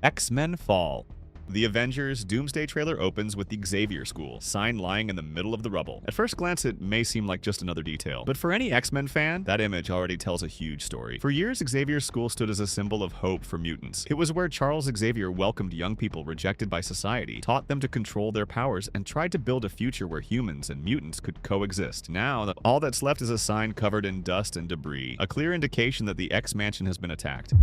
X-Men Fall. The Avengers Doomsday trailer opens with the Xavier School sign lying in the middle of the rubble. At first glance, it may seem like just another detail, but for any X-Men fan, that image already tells a huge story. For years, Xavier's school stood as a symbol of hope for mutants. It was where Charles Xavier welcomed young people rejected by society, taught them to control their powers, and tried to build a future where humans and mutants could coexist. Now, all that's left is a sign covered in dust and debris, a clear indication that the X-Mansion has been attacked.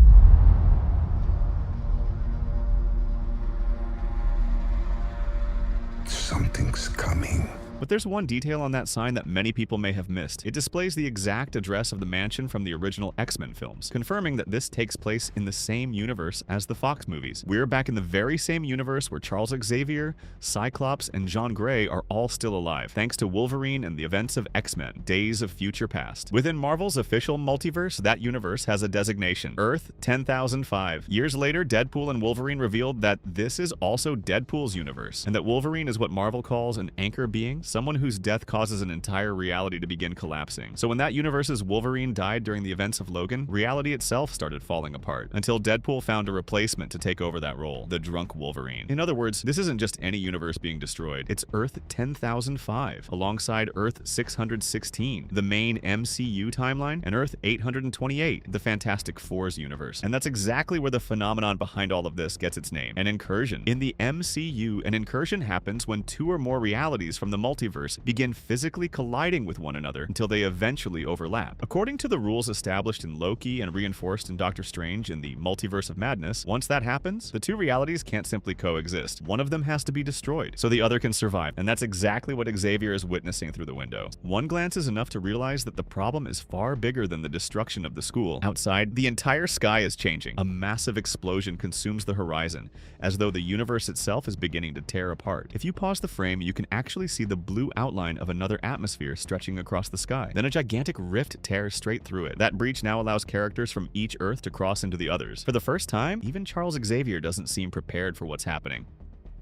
Something's coming. But there's one detail on that sign that many people may have missed. It displays the exact address of the mansion from the original X-Men films, confirming that this takes place in the same universe as the Fox movies. We're back in the very same universe where Charles Xavier, Cyclops, and Jean Grey are all still alive, thanks to Wolverine and the events of X-Men, Days of Future Past. Within Marvel's official multiverse, that universe has a designation, Earth 10,005. Years later, Deadpool and Wolverine revealed that this is also Deadpool's universe, and that Wolverine is what Marvel calls an anchor being, someone whose death causes an entire reality to begin collapsing. So when that universe's Wolverine died during the events of Logan, reality itself started falling apart, until Deadpool found a replacement to take over that role, the drunk Wolverine. In other words, this isn't just any universe being destroyed, it's Earth 10,005, alongside Earth 616, the main MCU timeline, and Earth 828, the Fantastic Four's universe. And that's exactly where the phenomenon behind all of this gets its name, an incursion. In the MCU, an incursion happens when two or more realities from the multiverse begin physically colliding with one another until they eventually overlap. According to the rules established in Loki and reinforced in Doctor Strange in the Multiverse of Madness, once that happens, the two realities can't simply coexist. One of them has to be destroyed so the other can survive, and that's exactly what Xavier is witnessing through the window. One glance is enough to realize that the problem is far bigger than the destruction of the school. Outside, the entire sky is changing. A massive explosion consumes the horizon, as though the universe itself is beginning to tear apart. If you pause the frame, you can actually see the blue outline of another atmosphere stretching across the sky. Then a gigantic rift tears straight through it. That breach now allows characters from each Earth to cross into the others. For the first time, even Charles Xavier doesn't seem prepared for what's happening.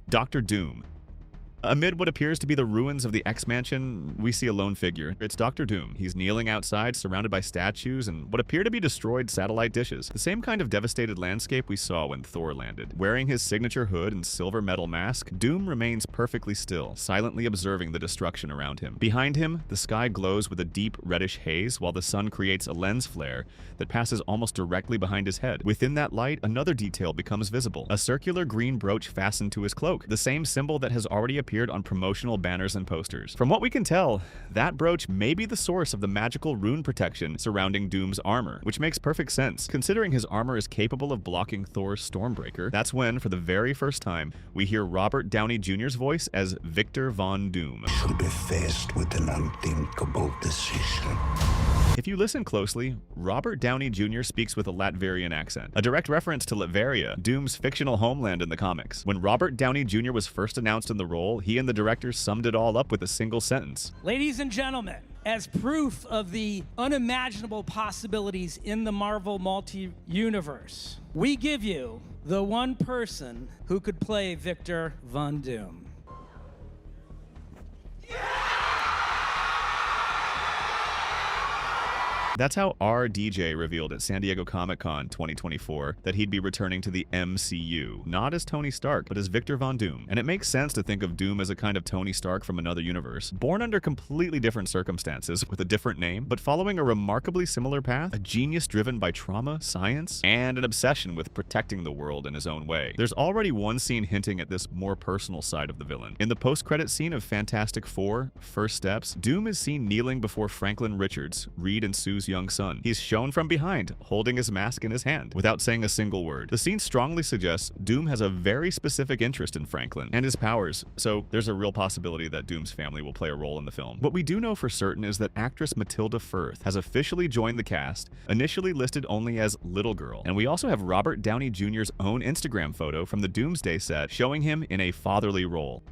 Dr. Doom. Amid what appears to be the ruins of the X-Mansion, we see a lone figure. It's Dr. Doom. He's kneeling outside, surrounded by statues and what appear to be destroyed satellite dishes. The same kind of devastated landscape we saw when Thor landed. Wearing his signature hood and silver metal mask, Doom remains perfectly still, silently observing the destruction around him. Behind him, the sky glows with a deep reddish haze, while the sun creates a lens flare that passes almost directly behind his head. Within that light, another detail becomes visible. A circular green brooch fastened to his cloak, the same symbol that has already appeared on promotional banners and posters. From what we can tell, that brooch may be the source of the magical rune protection surrounding Doom's armor, which makes perfect sense. Considering his armor is capable of blocking Thor's Stormbreaker, that's when, for the very first time, we hear Robert Downey Jr.'s voice as Victor Von Doom. Should be faced with an unthinkable decision. If you listen closely, Robert Downey Jr. speaks with a Latvian accent, a direct reference to Latveria, Doom's fictional homeland in the comics. When Robert Downey Jr. was first announced in the role, he and the director summed it all up with a single sentence. Ladies and gentlemen, as proof of the unimaginable possibilities in the Marvel multi-universe, we give you the one person who could play Victor Von Doom. That's how RDJ revealed at San Diego Comic-Con 2024 that he'd be returning to the MCU, not as Tony Stark, but as Victor Von Doom. And it makes sense to think of Doom as a kind of Tony Stark from another universe, born under completely different circumstances, with a different name, but following a remarkably similar path, a genius driven by trauma, science, and an obsession with protecting the world in his own way. There's already one scene hinting at this more personal side of the villain. In the post-credit scene of Fantastic Four, First Steps, Doom is seen kneeling before Franklin Richards, Reed and Sue's young son. He's shown from behind, holding his mask in his hand, without saying a single word. The scene strongly suggests Doom has a very specific interest in Franklin and his powers, so there's a real possibility that Doom's family will play a role in the film. What we do know for certain is that actress Matilda Firth has officially joined the cast, initially listed only as Little Girl. And we also have Robert Downey Jr.'s own Instagram photo from the Doomsday set showing him in a fatherly role.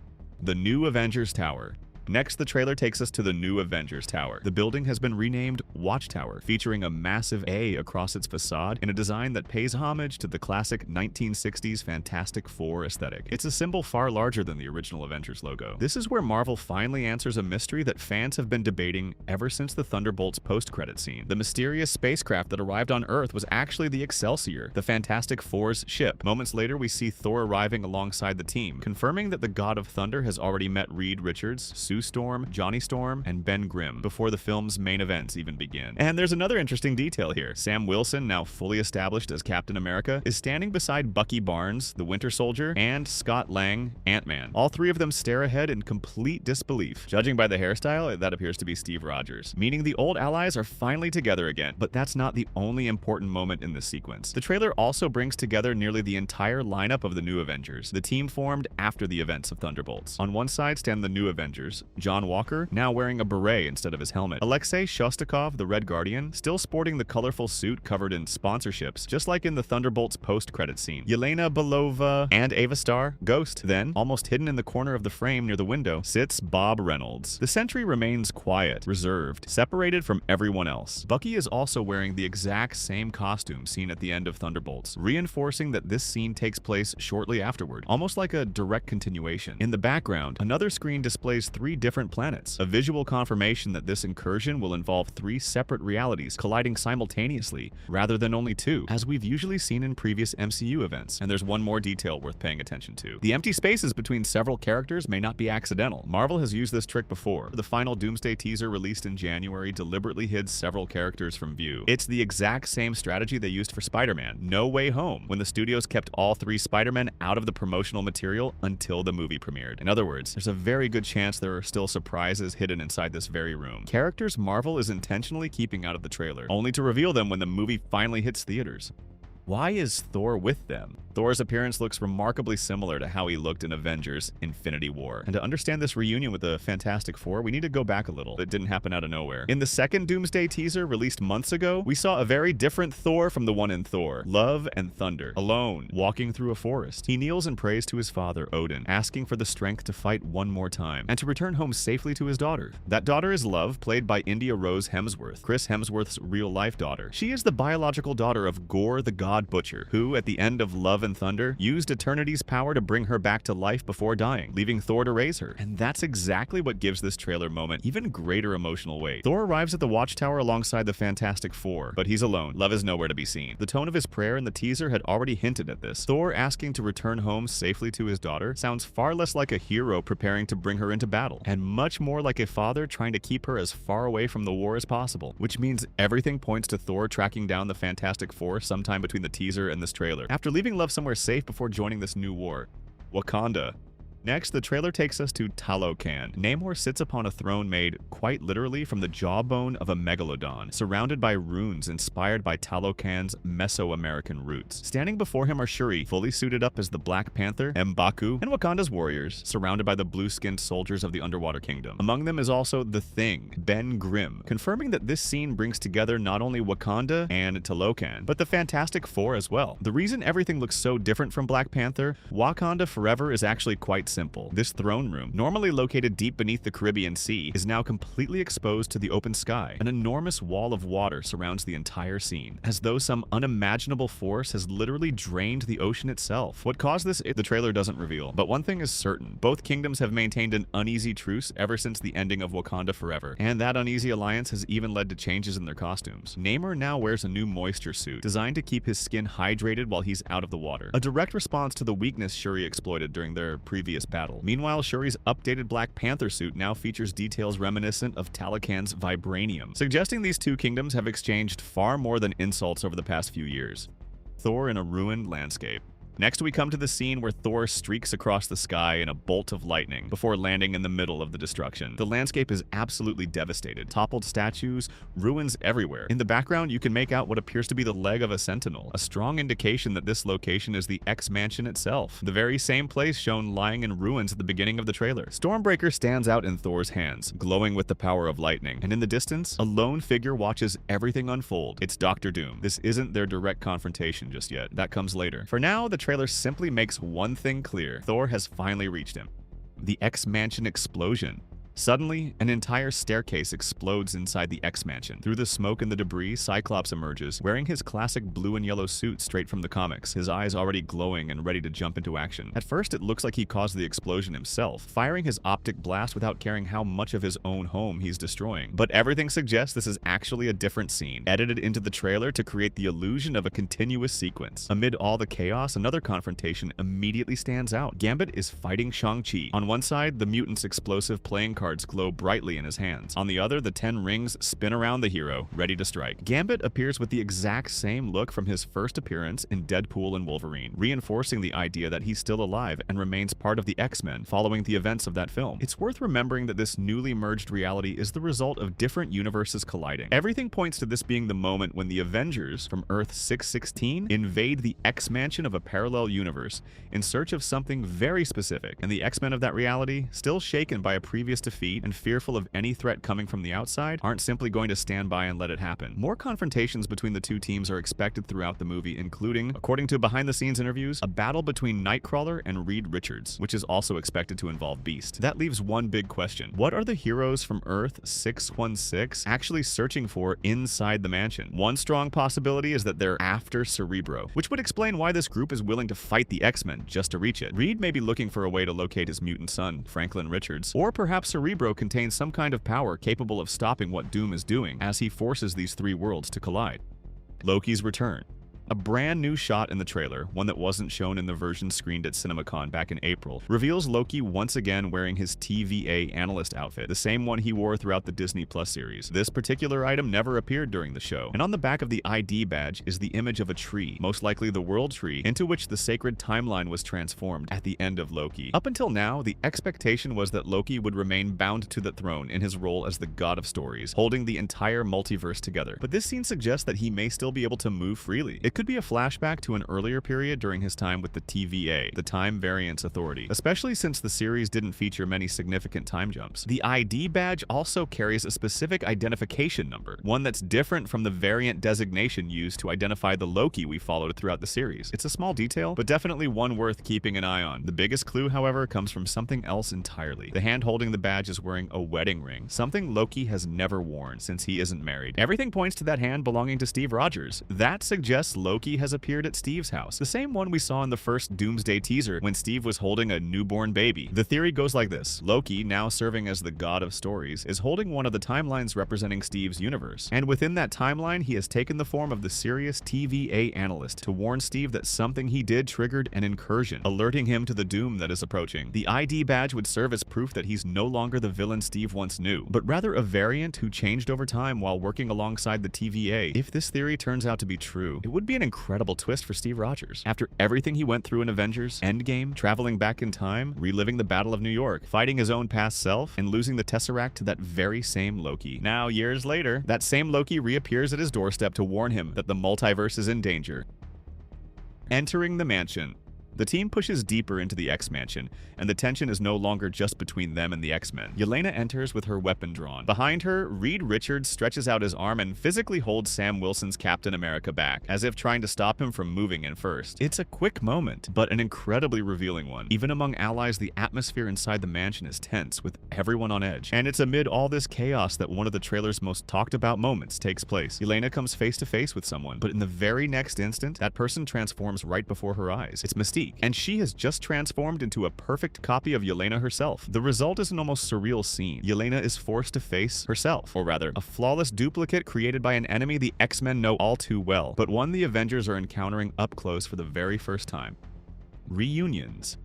The new Avengers Tower. Next, the trailer takes us to the new Avengers Tower. The building has been renamed Watchtower, featuring a massive A across its facade in a design that pays homage to the classic 1960s Fantastic Four aesthetic. It's a symbol far larger than the original Avengers logo. This is where Marvel finally answers a mystery that fans have been debating ever since the Thunderbolts post-credit scene. The mysterious spacecraft that arrived on Earth was actually the Excelsior, the Fantastic Four's ship. Moments later, we see Thor arriving alongside the team, confirming that the God of Thunder has already met Reed Richards, Sue Storm, Johnny Storm, and Ben Grimm before the film's main events even begin. And there's another interesting detail here. Sam Wilson, now fully established as Captain America, is standing beside Bucky Barnes, the Winter Soldier, and Scott Lang, Ant-Man. All three of them stare ahead in complete disbelief. Judging by the hairstyle, that appears to be Steve Rogers, meaning the old allies are finally together again. But that's not the only important moment in this sequence. The trailer also brings together nearly the entire lineup of the new Avengers, the team formed after the events of Thunderbolts. On one side stand the new Avengers, John Walker, now wearing a beret instead of his helmet, Alexei Shostakov, the Red Guardian, still sporting the colorful suit covered in sponsorships, just like in the Thunderbolts post-credit scene, Yelena Belova, and Ava Star, Ghost. Then, almost hidden in the corner of the frame near the window, sits Bob Reynolds. The Sentry remains quiet, reserved, separated from everyone else. Bucky is also wearing the exact same costume seen at the end of Thunderbolts, reinforcing that this scene takes place shortly afterward, almost like a direct continuation. In the background, another screen displays 3 different planets, a visual confirmation that this incursion will involve 3 separate realities colliding simultaneously, rather than only 2, as we've usually seen in previous MCU events. And there's one more detail worth paying attention to. The empty spaces between several characters may not be accidental. Marvel has used this trick before. The final Doomsday teaser released in January deliberately hid several characters from view. It's the exact same strategy they used for Spider-Man No Way Home, when the studios kept all 3 Spider-Men out of the promotional material until the movie premiered. In other words, there's a very good chance there are still surprises hidden inside this very room. Characters Marvel is intentionally keeping out of the trailer, only to reveal them when the movie finally hits theaters. Why is Thor with them? Thor's appearance looks remarkably similar to how he looked in Avengers Infinity War. And to understand this reunion with the Fantastic Four, we need to go back a little. It didn't happen out of nowhere. In the second Doomsday teaser released months ago, we saw a very different Thor from the one in Thor, Love and Thunder, alone, walking through a forest. He kneels and prays to his father, Odin, asking for the strength to fight one more time and to return home safely to his daughter. That daughter is Love, played by India Rose Hemsworth, Chris Hemsworth's real-life daughter. She is the biological daughter of Gore the God Butcher, who, at the end of Love and Thunder, used Eternity's power to bring her back to life before dying, leaving Thor to raise her. And that's exactly what gives this trailer moment even greater emotional weight. Thor arrives at the Watchtower alongside the Fantastic Four, but he's alone. Love is nowhere to be seen. The tone of his prayer in the teaser had already hinted at this. Thor asking to return home safely to his daughter sounds far less like a hero preparing to bring her into battle, and much more like a father trying to keep her as far away from the war as possible, which means everything points to Thor tracking down the Fantastic Four sometime between the teaser and this trailer, after leaving Love somewhere safe before joining this new war, Wakanda. Next, the trailer takes us to Talokan. Namor sits upon a throne made, quite literally, from the jawbone of a megalodon, surrounded by runes inspired by Talokan's Mesoamerican roots. Standing before him are Shuri, fully suited up as the Black Panther, M'Baku, and Wakanda's warriors, surrounded by the blue-skinned soldiers of the Underwater Kingdom. Among them is also the Thing, Ben Grimm, confirming that this scene brings together not only Wakanda and Talokan, but the Fantastic Four as well. The reason everything looks so different from Black Panther, Wakanda Forever, is actually quite simple. This throne room, normally located deep beneath the Caribbean Sea, is now completely exposed to the open sky. An enormous wall of water surrounds the entire scene, as though some unimaginable force has literally drained the ocean itself. What caused this, the trailer doesn't reveal, but one thing is certain. Both kingdoms have maintained an uneasy truce ever since the ending of Wakanda Forever, and that uneasy alliance has even led to changes in their costumes. Namor now wears a new moisture suit, designed to keep his skin hydrated while he's out of the water, a direct response to the weakness Shuri exploited during their previous battle. Meanwhile, Shuri's updated Black Panther suit now features details reminiscent of Talokan's vibranium, suggesting these two kingdoms have exchanged far more than insults over the past few years. Thor in a ruined landscape. Next, we come to the scene where Thor streaks across the sky in a bolt of lightning before landing in the middle of the destruction. The landscape is absolutely devastated. Toppled statues, ruins everywhere. In the background, you can make out what appears to be the leg of a sentinel, a strong indication that this location is the X-Mansion itself, the very same place shown lying in ruins at the beginning of the trailer. Stormbreaker stands out in Thor's hands, glowing with the power of lightning, and in the distance, a lone figure watches everything unfold. It's Dr. Doom. This isn't their direct confrontation just yet. That comes later. For now, the trailer simply makes one thing clear. Thor has finally reached him. The X-Mansion explosion. Suddenly, an entire staircase explodes inside the X-Mansion. Through the smoke and the debris, Cyclops emerges, wearing his classic blue and yellow suit straight from the comics, his eyes already glowing and ready to jump into action. At first, it looks like he caused the explosion himself, firing his optic blast without caring how much of his own home he's destroying. But everything suggests this is actually a different scene, edited into the trailer to create the illusion of a continuous sequence. Amid all the chaos, another confrontation immediately stands out. Gambit is fighting Shang-Chi. On one side, the mutant's explosive playing cards glow brightly in his hands. On the other, the 10 rings spin around the hero, ready to strike. Gambit appears with the exact same look from his first appearance in Deadpool and Wolverine, reinforcing the idea that he's still alive and remains part of the X-Men following the events of that film. It's worth remembering that this newly merged reality is the result of different universes colliding. Everything points to this being the moment when the Avengers from Earth 616 invade the X-Mansion of a parallel universe in search of something very specific, and the X-Men of that reality, still shaken by a previous defeat and fearful of any threat coming from the outside, aren't simply going to stand by and let it happen. More confrontations between the two teams are expected throughout the movie, including, according to behind-the-scenes interviews, a battle between Nightcrawler and Reed Richards, which is also expected to involve Beast. That leaves one big question. What are the heroes from Earth 616 actually searching for inside the mansion? One strong possibility is that they're after Cerebro, which would explain why this group is willing to fight the X-Men just to reach it. Reed may be looking for a way to locate his mutant son, Franklin Richards, or perhaps Cerebro contains some kind of power capable of stopping what Doom is doing as he forces these three worlds to collide. Loki's return. A brand new shot in the trailer, one that wasn't shown in the version screened at CinemaCon back in April, reveals Loki once again wearing his TVA analyst outfit, the same one he wore throughout the Disney Plus series. This particular item never appeared during the show, and on the back of the ID badge is the image of a tree, most likely the World Tree, into which the sacred timeline was transformed at the end of Loki. Up until now, the expectation was that Loki would remain bound to the throne in his role as the god of stories, holding the entire multiverse together. But this scene suggests that he may still be able to move freely. It could be a flashback to an earlier period during his time with the TVA, the Time Variance Authority, especially since the series didn't feature many significant time jumps. The ID badge also carries a specific identification number, one that's different from the variant designation used to identify the Loki we followed throughout the series. It's a small detail, but definitely one worth keeping an eye on. The biggest clue, however, comes from something else entirely. The hand holding the badge is wearing a wedding ring, something Loki has never worn since he isn't married. Everything points to that hand belonging to Steve Rogers. That suggests Loki has appeared at Steve's house, the same one we saw in the first Doomsday teaser when Steve was holding a newborn baby. The theory goes like this. Loki, now serving as the god of stories, is holding one of the timelines representing Steve's universe, and within that timeline he has taken the form of the serious TVA analyst to warn Steve that something he did triggered an incursion, alerting him to the doom that is approaching. The ID badge would serve as proof that he's no longer the villain Steve once knew, but rather a variant who changed over time while working alongside the TVA. If this theory turns out to be true, it would be an incredible twist for Steve Rogers. After everything he went through in Avengers Endgame, traveling back in time, reliving the Battle of New York, fighting his own past self, and losing the Tesseract to that very same Loki. Now, years later, that same Loki reappears at his doorstep to warn him that the multiverse is in danger. Entering the mansion. The team pushes deeper into the X-Mansion, and the tension is no longer just between them and the X-Men. Yelena enters with her weapon drawn. Behind her, Reed Richards stretches out his arm and physically holds Sam Wilson's Captain America back, as if trying to stop him from moving in first. It's a quick moment, but an incredibly revealing one. Even among allies, the atmosphere inside the mansion is tense, with everyone on edge. And it's amid all this chaos that one of the trailer's most talked about moments takes place. Yelena comes face to face with someone, but in the very next instant, that person transforms right before her eyes. It's Mystique, and she has just transformed into a perfect copy of Yelena herself. The result is an almost surreal scene. Yelena is forced to face herself, or rather, a flawless duplicate created by an enemy the X-Men know all too well, but one the Avengers are encountering up close for the very first time. Reunions.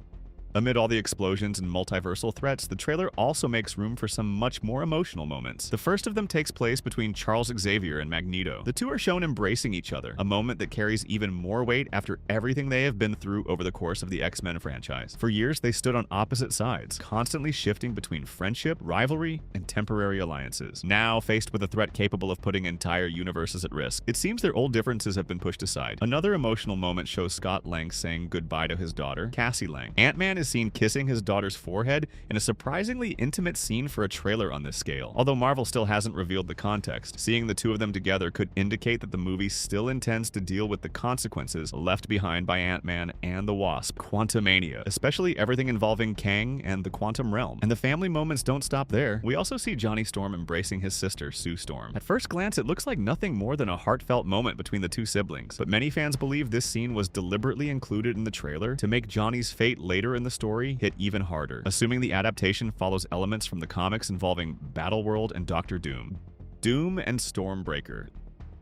Amid all the explosions and multiversal threats, the trailer also makes room for some much more emotional moments. The first of them takes place between Charles Xavier and Magneto. The two are shown embracing each other, a moment that carries even more weight after everything they have been through over the course of the X-Men franchise. For years, they stood on opposite sides, constantly shifting between friendship, rivalry, and temporary alliances. Now, faced with a threat capable of putting entire universes at risk, it seems their old differences have been pushed aside. Another emotional moment shows Scott Lang saying goodbye to his daughter, Cassie Lang. Ant-Man is is seen kissing his daughter's forehead in a surprisingly intimate scene for a trailer on this scale. Although Marvel still hasn't revealed the context, seeing the two of them together could indicate that the movie still intends to deal with the consequences left behind by Ant-Man and the Wasp, Quantumania, especially everything involving Kang and the quantum realm. And the family moments don't stop there. We also see Johnny Storm embracing his sister, Sue Storm. At first glance, it looks like nothing more than a heartfelt moment between the two siblings, but many fans believe this scene was deliberately included in the trailer to make Johnny's fate later in the story hit even harder, assuming the adaptation follows elements from the comics involving Battleworld and Doctor Doom. Doom and Stormbreaker.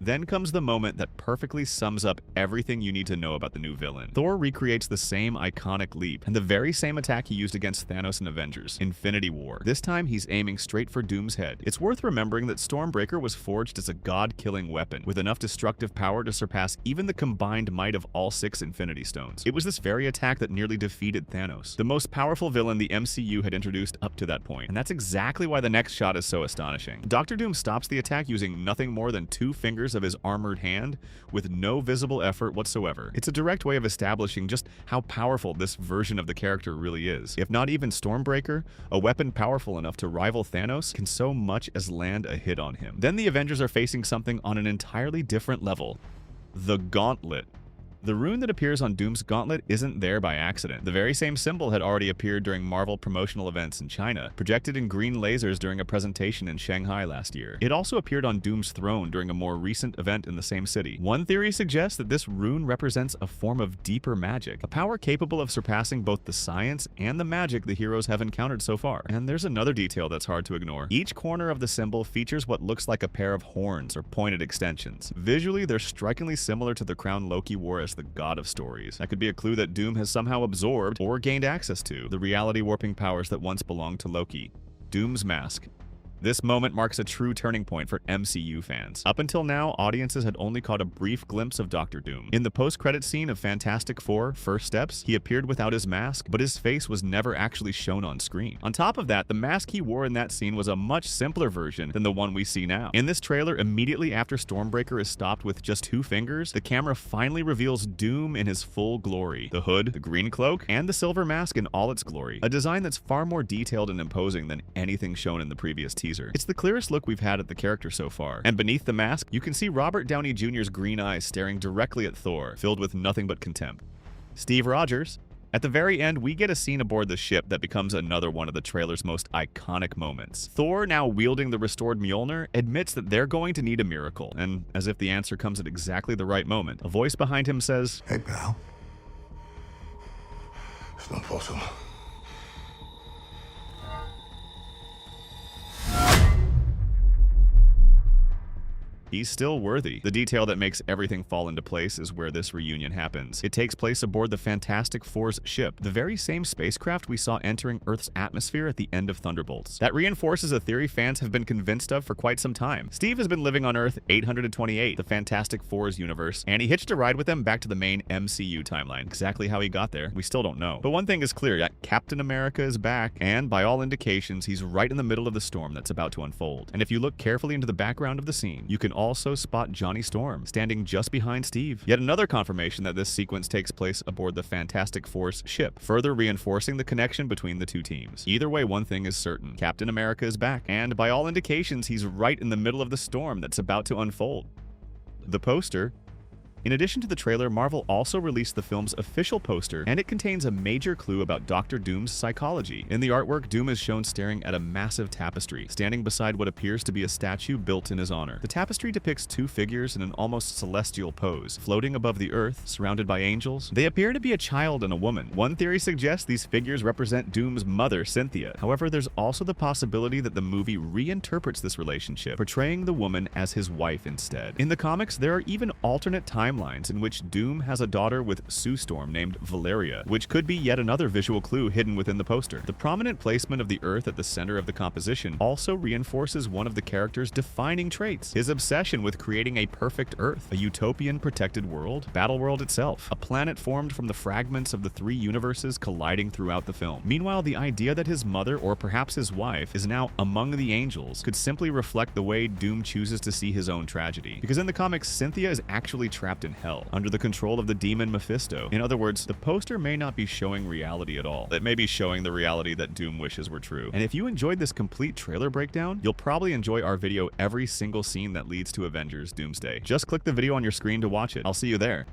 Then comes the moment that perfectly sums up everything you need to know about the new villain. Thor recreates the same iconic leap and the very same attack he used against Thanos in Avengers, Infinity War. This time he's aiming straight for Doom's head. It's worth remembering that Stormbreaker was forged as a god-killing weapon with enough destructive power to surpass even the combined might of all 6 Infinity Stones. It was this very attack that nearly defeated Thanos, the most powerful villain the MCU had introduced up to that point. And that's exactly why the next shot is so astonishing. Dr. Doom stops the attack using nothing more than 2 fingers of his armored hand with no visible effort whatsoever. It's a direct way of establishing just how powerful this version of the character really is. If not even Stormbreaker, a weapon powerful enough to rival Thanos can so much as land a hit on him. Then the Avengers are facing something on an entirely different level. The gauntlet. The rune that appears on Doom's gauntlet isn't there by accident. The very same symbol had already appeared during Marvel promotional events in China, projected in green lasers during a presentation in Shanghai last year. It also appeared on Doom's throne during a more recent event in the same city. One theory suggests that this rune represents a form of deeper magic, a power capable of surpassing both the science and the magic the heroes have encountered so far. And there's another detail that's hard to ignore. Each corner of the symbol features what looks like a pair of horns or pointed extensions. Visually, they're strikingly similar to the crown Loki wore as the god of stories. That could be a clue that Doom has somehow absorbed or gained access to the reality warping powers that once belonged to Loki. Doom's mask. This moment marks a true turning point for MCU fans. Up until now, audiences had only caught a brief glimpse of Doctor Doom. In the post-credit scene of Fantastic Four: First Steps, he appeared without his mask, but his face was never actually shown on screen. On top of that, the mask he wore in that scene was a much simpler version than the one we see now. In this trailer, immediately after Stormbreaker is stopped with just 2 fingers, the camera finally reveals Doom in his full glory. The hood, the green cloak, and the silver mask in all its glory. A design that's far more detailed and imposing than anything shown in the previous teaser. It's the clearest look we've had at the character so far. And beneath the mask, you can see Robert Downey Jr.'s green eyes staring directly at Thor, filled with nothing but contempt. Steve Rogers. At the very end, we get a scene aboard the ship that becomes another one of the trailer's most iconic moments. Thor, now wielding the restored Mjolnir, admits that they're going to need a miracle, and as if the answer comes at exactly the right moment, a voice behind him says, Hey, pal. It's not possible. he's still worthy. The detail that makes everything fall into place is where this reunion happens. It takes place aboard the Fantastic Four's ship, the very same spacecraft we saw entering Earth's atmosphere at the end of Thunderbolts. That reinforces a theory fans have been convinced of for quite some time. Steve has been living on Earth 828, the Fantastic Four's universe, and he hitched a ride with them back to the main MCU timeline. Exactly how he got there, we still don't know. But one thing is clear, Captain America is back, and by all indications, he's right in the middle of the storm that's about to unfold. And if you look carefully into the background of the scene, you can also spot Johnny Storm, standing just behind Steve. Yet another confirmation that this sequence takes place aboard the Fantastic Four's ship, further reinforcing the connection between the two teams. Either way, one thing is certain. Captain America is back, and by all indications, he's right in the middle of the storm that's about to unfold. The poster. In addition to the trailer, Marvel also released the film's official poster, and it contains a major clue about Dr. Doom's psychology. In the artwork, Doom is shown staring at a massive tapestry, standing beside what appears to be a statue built in his honor. The tapestry depicts two figures in an almost celestial pose, floating above the earth, surrounded by angels. They appear to be a child and a woman. One theory suggests these figures represent Doom's mother, Cynthia. However, there's also the possibility that the movie reinterprets this relationship, portraying the woman as his wife instead. In the comics, there are even alternate timelines in which Doom has a daughter with Sue Storm named Valeria, which could be yet another visual clue hidden within the poster. The prominent placement of the Earth at the center of the composition also reinforces one of the character's defining traits, his obsession with creating a perfect Earth, a utopian protected world, Battleworld itself, a planet formed from the fragments of the three universes colliding throughout the film. Meanwhile, the idea that his mother, or perhaps his wife, is now among the angels could simply reflect the way Doom chooses to see his own tragedy. Because in the comics, Cynthia is actually trapped trapped in hell, under the control of the demon Mephisto. In other words, the poster may not be showing reality at all. It may be showing the reality that Doom wishes were true. And if you enjoyed this complete trailer breakdown, you'll probably enjoy our video every single scene that leads to Avengers Doomsday. Just click the video on your screen to watch it. I'll see you there.